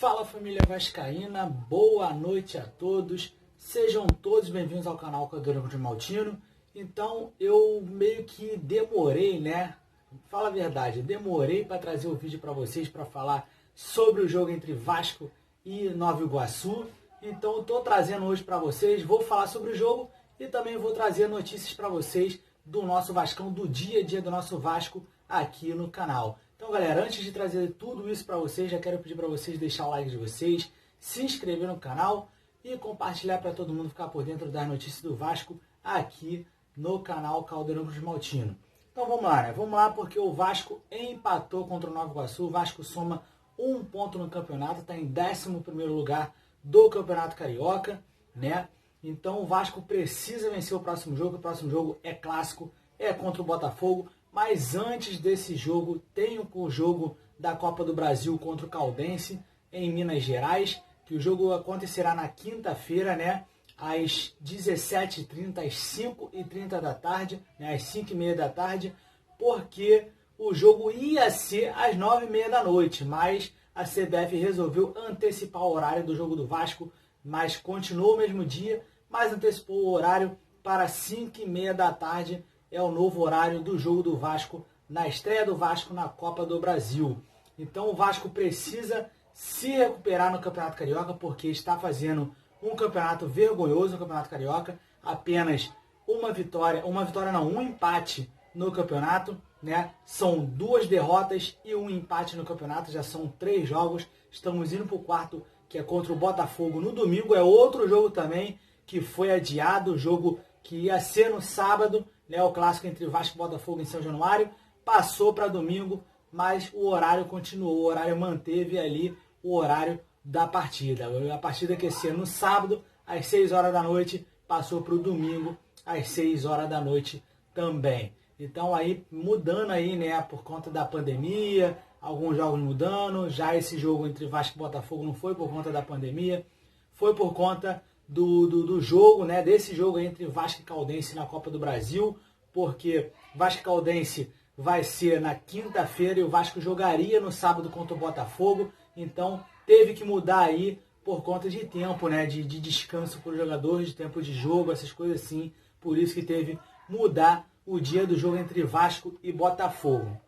Fala família vascaína, boa noite a todos, sejam todos bem-vindos ao canal Caldeirão de Maltino. Então eu meio que demorei, né? Fala a verdade, demorei para trazer o vídeo para vocês para falar sobre o jogo entre Vasco e Nova Iguaçu. Então eu tô trazendo hoje para vocês, vou falar sobre o jogo e também vou trazer notícias para vocês do nosso Vascão, do dia a dia do nosso Vasco aqui no canal. Então, galera, antes de trazer tudo isso para vocês, já quero pedir para vocês deixar o like de vocês, se inscrever no canal e compartilhar para todo mundo ficar por dentro das notícias do Vasco aqui no canal Caldeirão de Maltino. Então, vamos lá, né? Vamos lá porque o Vasco empatou contra o Nova Iguaçu. O Vasco soma 1 ponto no campeonato, está em 11º lugar do Campeonato Carioca, né? Então, o Vasco precisa vencer o próximo jogo é clássico, é contra o Botafogo. Mas antes desse jogo, tem o jogo da Copa do Brasil contra o Caldense, em Minas Gerais, que o jogo acontecerá na quinta-feira, né, às 17h30, às 5h30 da tarde, né, às 5h30 da tarde, porque o jogo ia ser às 9h30 da noite, mas a CBF resolveu antecipar o horário do jogo do Vasco, mas continuou o mesmo dia, mas antecipou o horário para 5h30 da tarde, é o novo horário do jogo do Vasco, na estreia do Vasco na Copa do Brasil. Então o Vasco precisa se recuperar no Campeonato Carioca, porque está fazendo um campeonato vergonhoso no Campeonato Carioca, apenas um empate no campeonato, né? São 2 derrotas e um empate no campeonato, já são 3 jogos, estamos indo para o quarto, que é contra o Botafogo no domingo, é outro jogo também que foi adiado, o jogo que ia ser no sábado, né, o clássico entre Vasco e Botafogo em São Januário, passou para domingo, mas o horário continuou, o horário manteve ali o horário da partida. A partida que ia ser no sábado, às 6 horas da noite, passou para o domingo, às 6 horas da noite também. Então aí, mudando aí, né, por conta da pandemia, alguns jogos mudando, já esse jogo entre Vasco e Botafogo não foi por conta da pandemia, foi por conta do jogo, né, desse jogo entre Vasco e Caldense na Copa do Brasil, porque Vasco e Caldense vai ser na quinta-feira e o Vasco jogaria no sábado contra o Botafogo, então teve que mudar aí por conta de tempo, né, de descanso para os jogadores, de tempo de jogo, essas coisas assim, por isso que teve mudar o dia do jogo entre Vasco e Botafogo.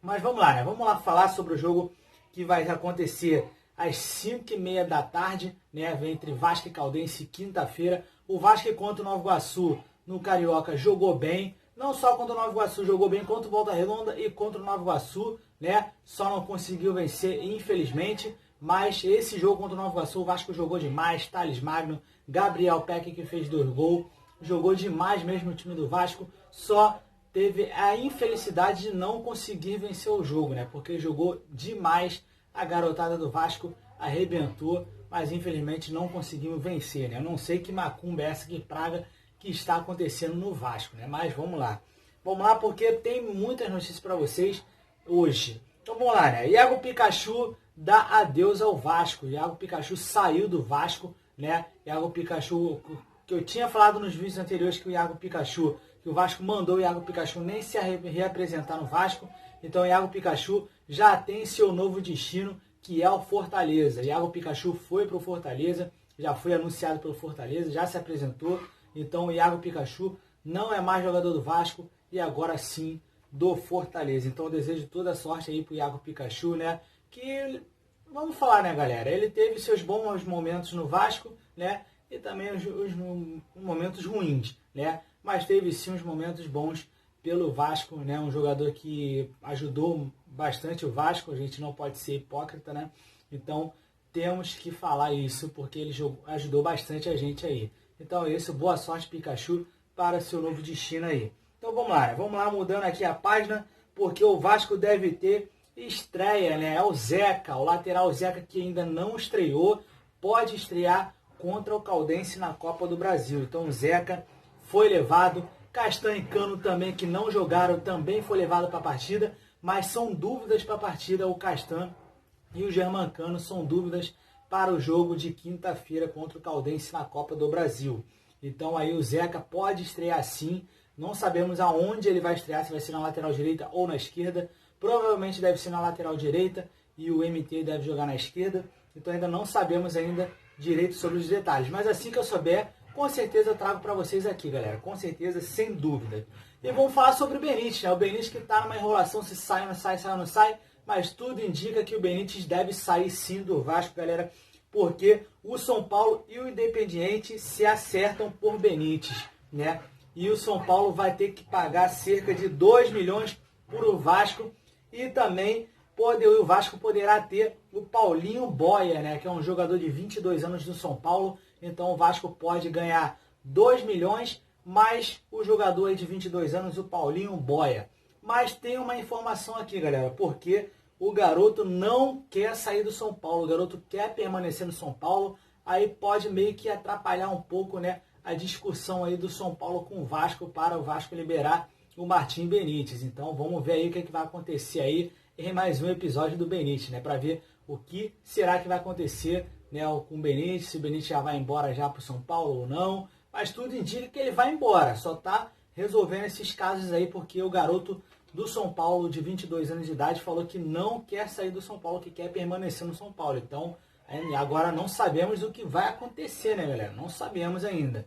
Mas vamos lá, né, vamos lá falar sobre o jogo que vai acontecer às 5h30 da tarde, né, entre Vasco e Caldense, quinta-feira. O Vasco contra o Nova Iguaçu no Carioca jogou bem, não só contra o Nova Iguaçu, jogou bem contra o Volta Redonda e contra o Nova Iguaçu, né, só não conseguiu vencer, infelizmente, mas esse jogo contra o Nova Iguaçu, o Vasco jogou demais, Thales Magno, Gabriel Peck, que fez 2 gols, jogou demais mesmo o time do Vasco, só teve a infelicidade de não conseguir vencer o jogo, né, porque jogou demais. A garotada do Vasco arrebentou, mas infelizmente não conseguimos vencer, né? Eu não sei que macumba é essa, que praga que está acontecendo no Vasco, né? Mas vamos lá. Vamos lá porque tem muitas notícias para vocês hoje. Então vamos lá, né? Iago Pikachu dá adeus ao Vasco. Iago Pikachu saiu do Vasco, né? Iago Pikachu, que eu tinha falado nos vídeos anteriores que o Iago Pikachu, que o Vasco mandou o Iago Pikachu nem se reapresentar no Vasco. Então o Iago Pikachu já tem seu novo destino, que é o Fortaleza. Iago Pikachu foi para o Fortaleza, já foi anunciado pelo Fortaleza, já se apresentou. Então o Iago Pikachu não é mais jogador do Vasco e agora sim do Fortaleza. Então eu desejo toda a sorte aí para o Iago Pikachu, né? Que, vamos falar, né, galera? Ele teve seus bons momentos no Vasco, né? E também os momentos ruins, né? Mas teve sim uns momentos bons pelo Vasco, né? Um jogador que ajudou bastante o Vasco, a gente não pode ser hipócrita, né? Então temos que falar isso, porque ele ajudou bastante a gente aí. Então é isso, boa sorte Pikachu para seu novo destino aí. Então vamos lá mudando aqui a página, porque o Vasco deve ter estreia, né? É o Zeca, o lateral Zeca, que ainda não estreou, pode estrear contra o Caldense na Copa do Brasil. Então o Zeca foi levado, Castan e Cano também, que não jogaram, também foi levado para a partida, mas são dúvidas para a partida. O Castan e o Germancano são dúvidas para o jogo de quinta-feira contra o Caldense na Copa do Brasil. Então aí o Zeca pode estrear sim, não sabemos aonde ele vai estrear, se vai ser na lateral direita ou na esquerda, provavelmente deve ser na lateral direita e o MT deve jogar na esquerda. então ainda não sabemos ainda direito sobre os detalhes. Mas assim que eu souber, com certeza eu trago para vocês aqui, galera. Com certeza, sem dúvida. E vamos falar sobre o Benítez, né? O Benítez que está numa enrolação, se sai ou não sai, sai ou não sai. Mas tudo indica que o Benítez deve sair sim do Vasco, galera. Porque o São Paulo e o Independiente se acertam por Benítez, né? E o São Paulo vai ter que pagar cerca de 2 milhões por o Vasco. E também o Vasco poderá ter o Paulinho Boia, né? Que é um jogador de 22 anos do São Paulo. Então o Vasco pode ganhar 2 milhões mais o jogador aí de 22 anos, o Paulinho Boia. Mas tem uma informação aqui, galera, porque o garoto não quer sair do São Paulo, o garoto quer permanecer no São Paulo, aí pode meio que atrapalhar um pouco, né, a discussão aí do São Paulo com o Vasco para o Vasco liberar o Martim Benítez. Então vamos ver aí o que vai acontecer aí em mais um episódio do Benítez, né, para ver o que será que vai acontecer, né, com o Benítez, se o Benítez já vai embora já para o São Paulo ou não, mas tudo indica que ele vai embora, só tá resolvendo esses casos aí porque o garoto do São Paulo, de 22 anos de idade, falou que não quer sair do São Paulo, que quer permanecer no São Paulo. Então, agora não sabemos o que vai acontecer, né, galera? Não sabemos ainda.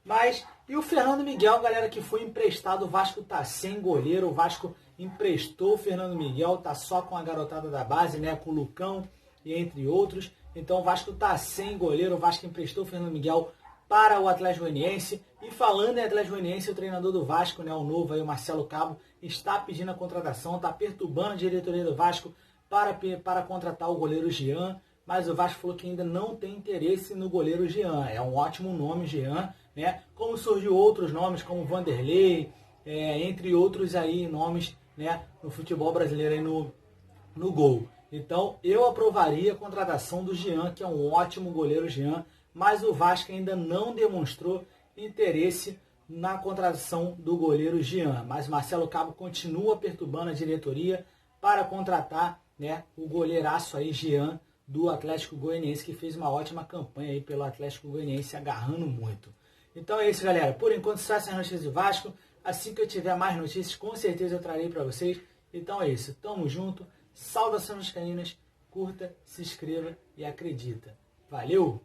Mas, e o Fernando Miguel, galera, que foi emprestado, o Vasco tá sem goleiro, o Vasco emprestou o Fernando Miguel, tá só com a garotada da base, né, com o Lucão e entre outros. Então, o Vasco tá sem goleiro, o Vasco emprestou o Fernando Miguel para o Atlético Goianiense. E falando em Atlético Goianiense, o treinador do Vasco, né, o novo aí, o Marcelo Cabo, está pedindo a contratação, está perturbando a diretoria do Vasco para contratar o goleiro Jean, mas o Vasco falou que ainda não tem interesse no goleiro Jean. É um ótimo nome, Jean, né? Como surgiu outros nomes, como Vanderlei, entre outros aí nomes, né, no futebol brasileiro aí no gol. Então, eu aprovaria a contratação do Jean, que é um ótimo goleiro Jean, mas o Vasco ainda não demonstrou interesse na contratação do goleiro Jean. Mas Marcelo Cabo continua perturbando a diretoria para contratar, né, o goleiraço aí, Jean, do Atlético Goianiense, que fez uma ótima campanha aí pelo Atlético Goianiense, agarrando muito. Então é isso, galera. Por enquanto, só essas notícias do Vasco. Assim que eu tiver mais notícias, com certeza eu trarei para vocês. Então é isso. Tamo junto. Saudações vascaínas. Curta, se inscreva e acredita. Valeu!